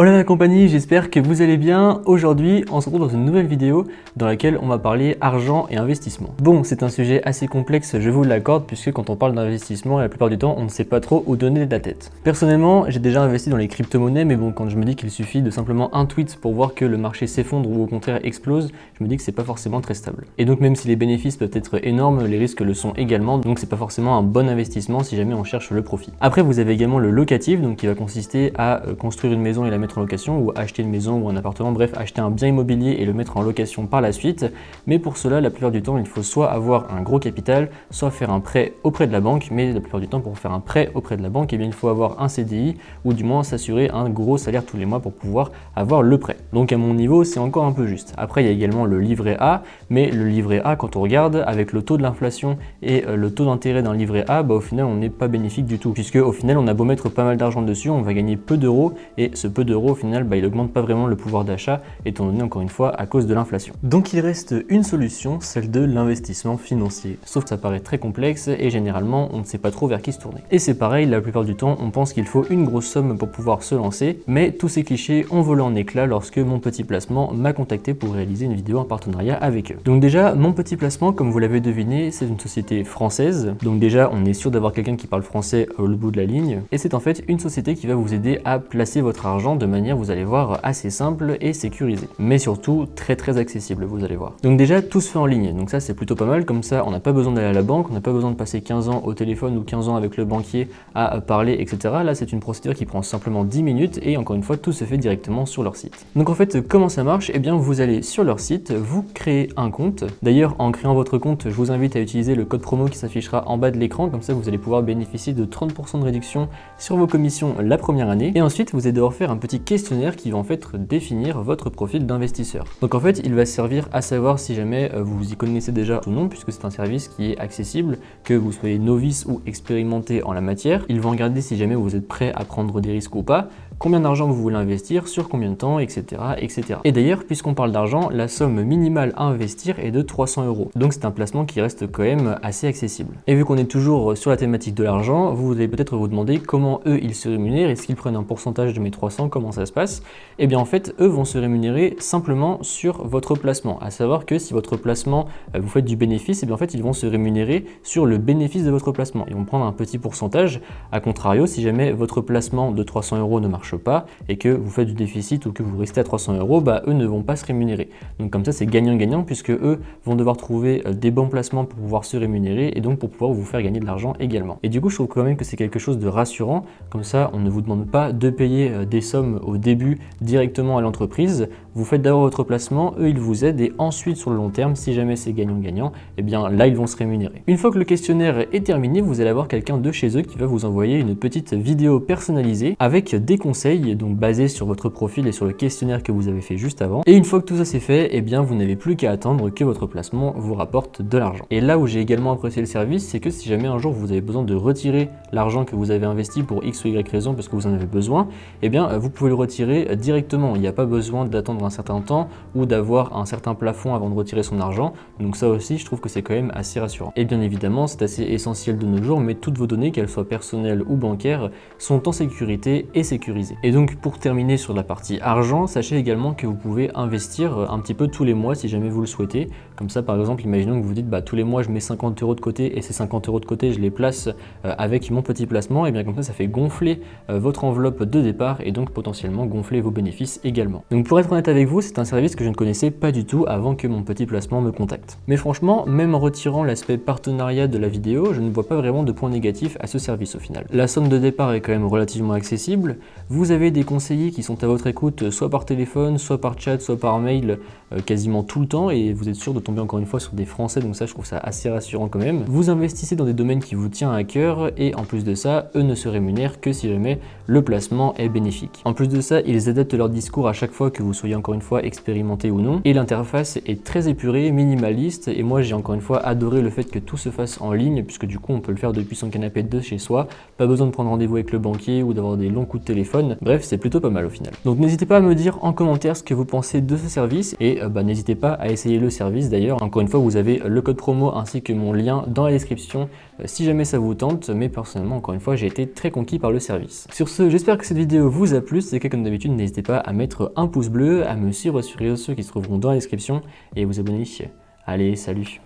Hola la compagnie, j'espère que vous allez bien. Aujourd'hui, on se retrouve dans une nouvelle vidéo dans laquelle on va parler argent et investissement. Bon, c'est un sujet assez complexe, je vous l'accorde, puisque quand on parle d'investissement, la plupart du temps, on ne sait pas trop où donner de la tête. Personnellement, j'ai déjà investi dans les crypto-monnaies, mais bon, quand je me dis qu'il suffit de simplement un tweet pour voir que le marché s'effondre ou au contraire explose, je me dis que c'est pas forcément très stable. Et donc même si les bénéfices peuvent être énormes, les risques le sont également, donc c'est pas forcément un bon investissement si jamais on cherche le profit. Après, vous avez également le locatif, donc qui va consister à construire une maison et la mettre en location, ou acheter une maison ou un appartement, bref, acheter un bien immobilier et le mettre en location par la suite. Mais pour cela, la plupart du temps, il faut soit avoir un gros capital, soit faire un prêt auprès de la banque. Mais la plupart du temps, pour faire un prêt auprès de la banque, eh bien, il faut avoir un CDI ou du moins s'assurer un gros salaire tous les mois pour pouvoir avoir le prêt. Donc à mon niveau, c'est encore un peu juste. Après, il y a également le livret A, mais le livret A, quand on regarde, avec le taux de l'inflation et le taux d'intérêt d'un livret A, au final, on n'est pas bénéfique du tout. Puisque au final, on a beau mettre pas mal d'argent dessus, on va gagner peu d'euros et ce peu d'euros, au final, il n'augmente pas vraiment le pouvoir d'achat, étant donné encore une fois à cause de l'inflation. Donc il reste une solution, celle de l'investissement financier. Sauf que ça paraît très complexe et généralement on ne sait pas trop vers qui se tourner. Et c'est pareil, la plupart du temps on pense qu'il faut une grosse somme pour pouvoir se lancer, mais tous ces clichés ont volé en éclats lorsque Mon Petit Placement m'a contacté pour réaliser une vidéo en partenariat avec eux. Donc déjà, Mon Petit Placement, comme vous l'avez deviné, c'est une société française. Donc déjà, on est sûr d'avoir quelqu'un qui parle français au bout de la ligne. Et c'est en fait une société qui va vous aider à placer votre argent de manière, vous allez voir, assez simple et sécurisé, mais surtout très accessible, vous allez voir. Donc déjà, tout se fait en ligne, donc ça c'est plutôt pas mal, comme ça on n'a pas besoin d'aller à la banque, on n'a pas besoin de passer 15 ans au téléphone ou 15 ans avec le banquier à parler, etc. Là c'est une procédure qui prend simplement 10 minutes et encore une fois tout se fait directement sur leur site. Donc en fait, comment ça marche? Eh bien vous allez sur leur site, vous créez un compte. D'ailleurs, en créant votre compte, je vous invite à utiliser le code promo qui s'affichera en bas de l'écran, comme ça vous allez pouvoir bénéficier de 30% de réduction sur vos commissions la première année. Et ensuite vous allez devoir faire un petit questionnaire qui va en fait définir votre profil d'investisseur. Donc en fait, il va servir à savoir si jamais vous y connaissez déjà ou non, puisque c'est un service qui est accessible, que vous soyez novice ou expérimenté en la matière. Ils vont regarder si jamais vous êtes prêt à prendre des risques ou pas, combien d'argent vous voulez investir, sur combien de temps, etc. etc. Et d'ailleurs, puisqu'on parle d'argent, la somme minimale à investir est de 300 €. Donc c'est un placement qui reste quand même assez accessible. Et vu qu'on est toujours sur la thématique de l'argent, vous allez peut-être vous demander comment eux ils se rémunèrent, est-ce qu'ils prennent un pourcentage de mes 300, comment ça se passe? Et bien en fait, eux vont se rémunérer simplement sur votre placement. À savoir que si votre placement, vous faites du bénéfice, et bien en fait ils vont se rémunérer sur le bénéfice de votre placement. Ils vont prendre un petit pourcentage. A contrario, si jamais votre placement de 300 € ne marche pas et que vous faites du déficit ou que vous restez à 300 €, eux ne vont pas se rémunérer. Donc comme ça c'est gagnant-gagnant, puisque eux vont devoir trouver des bons placements pour pouvoir se rémunérer et donc pour pouvoir vous faire gagner de l'argent également. Et du coup je trouve quand même que c'est quelque chose de rassurant, comme ça on ne vous demande pas de payer des sommes au début directement à l'entreprise. Vous faites d'abord votre placement, eux ils vous aident et ensuite sur le long terme, si jamais c'est gagnant-gagnant, et bien là ils vont se rémunérer. Une fois que le questionnaire est terminé, vous allez avoir quelqu'un de chez eux qui va vous envoyer une petite vidéo personnalisée avec des conseils, donc basés sur votre profil et sur le questionnaire que vous avez fait juste avant. Et une fois que tout ça c'est fait, et bien vous n'avez plus qu'à attendre que votre placement vous rapporte de l'argent. Et là où j'ai également apprécié le service, c'est que si jamais un jour vous avez besoin de retirer l'argent que vous avez investi pour X ou Y raison parce que vous en avez besoin, et bien vous pouvez le retirer directement. Il n'y a pas besoin d'attendre un certain temps ou d'avoir un certain plafond avant de retirer son argent. Donc ça aussi, je trouve que c'est quand même assez rassurant. Et bien évidemment, c'est assez essentiel de nos jours, mais toutes vos données, qu'elles soient personnelles ou bancaires, sont en sécurité et sécurisées. Et donc pour terminer sur la partie argent, sachez également que vous pouvez investir un petit peu tous les mois si jamais vous le souhaitez. Comme ça, par exemple, imaginons que vous dites tous les mois je mets 50 € de côté et ces 50 € de côté je les place avec mon petit placement, et bien comme ça fait gonfler votre enveloppe de départ et donc potentiellement gonfler vos bénéfices également. Donc pour être honnête avec vous, c'est un service que je ne connaissais pas du tout avant que Mon Petit Placement me contacte. Mais franchement, même en retirant l'aspect partenariat de la vidéo, je ne vois pas vraiment de points négatifs à ce service au final. La somme de départ est quand même relativement accessible. Vous avez des conseillers qui sont à votre écoute, soit par téléphone, soit par chat, soit par mail, quasiment tout le temps, et vous êtes sûr de tomber encore une fois sur des Français, donc ça je trouve ça assez rassurant quand même. Vous investissez dans des domaines qui vous tiennent à cœur, et en plus de ça, eux ne se rémunèrent que si jamais le placement est bénéfique. En plus de ça, ils adaptent leur discours à chaque fois que vous soyez encore une fois expérimenté ou non, et l'interface est très épurée, minimaliste, et moi j'ai encore une fois adoré le fait que tout se fasse en ligne, puisque du coup on peut le faire depuis son canapé de chez soi, pas besoin de prendre rendez-vous avec le banquier ou d'avoir des longs coups de téléphone. Bref, c'est plutôt pas mal au final. Donc n'hésitez pas à me dire en commentaire ce que vous pensez de ce service, et n'hésitez pas à essayer le service. D'ailleurs, encore une fois, vous avez le code promo ainsi que mon lien dans la description si jamais ça vous tente, mais personnellement, encore une fois, j'ai été très conquis par le service. Sur ce, j'espère que cette vidéo vous a plu. c'est que comme d'habitude, n'hésitez pas à mettre un pouce bleu, à me suivre sur les réseaux sociaux qui se trouveront dans la description et à vous abonner. Allez, salut!